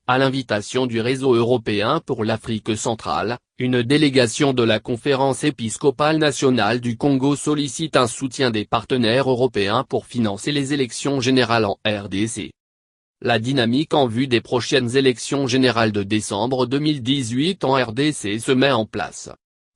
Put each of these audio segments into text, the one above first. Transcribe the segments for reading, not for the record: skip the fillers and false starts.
à l'invitation du Réseau européen pour l'Afrique centrale, une délégation de la Conférence épiscopale nationale du Congo sollicite un soutien des partenaires européens pour financer les élections générales en RDC. La dynamique en vue des prochaines élections générales de décembre 2018 en RDC se met en place.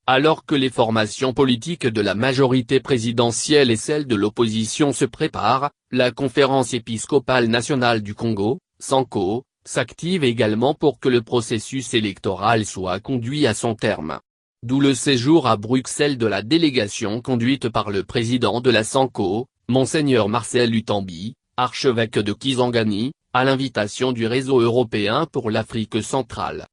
Alors que les formations politiques de la majorité présidentielle et celles de l'opposition se préparent, la Conférence épiscopale nationale du Congo, SENCO, s'active également pour que le processus électoral soit conduit à son terme. D'où le séjour à Bruxelles de la délégation conduite par le président de la SENCO, Monseigneur Marcel Utambi, archevêque de Kisangani, à l'invitation du Réseau européen pour l'Afrique centrale.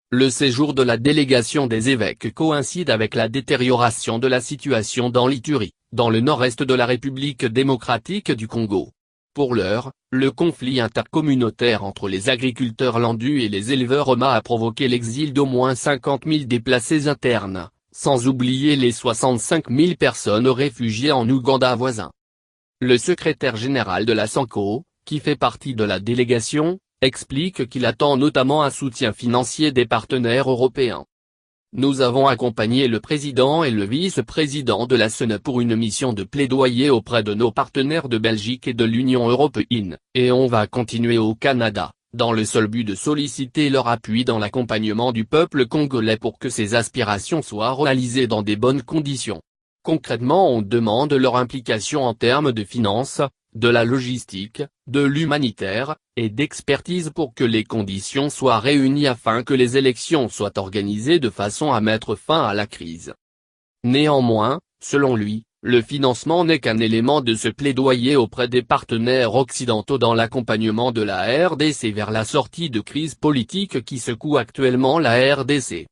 Le séjour de la délégation des évêques coïncide avec la détérioration de la situation dans l'Ituri, dans le nord-est de la République démocratique du Congo. Pour l'heure, le conflit intercommunautaire entre les agriculteurs landus et les éleveurs Homa a provoqué l'exil d'au moins 50 000 déplacés internes, sans oublier les 65 000 personnes réfugiées en Ouganda voisin. Le secrétaire général de la SENCO, qui fait partie de la délégation, explique qu'il attend notamment un soutien financier des partenaires européens. Nous avons accompagné le président et le vice-président de la SENE pour une mission de plaidoyer auprès de nos partenaires de Belgique et de l'Union européenne, et on va continuer au Canada, dans le seul but de solliciter leur appui dans l'accompagnement du peuple congolais pour que ses aspirations soient réalisées dans des bonnes conditions. Concrètement, on demande leur implication en termes de finances, de la logistique, de l'humanitaire, et d'expertise pour que les conditions soient réunies afin que les élections soient organisées de façon à mettre fin à la crise. Néanmoins, selon lui, le financement n'est qu'un élément de ce plaidoyer auprès des partenaires occidentaux dans l'accompagnement de la RDC vers la sortie de crise politique qui secoue actuellement la RDC.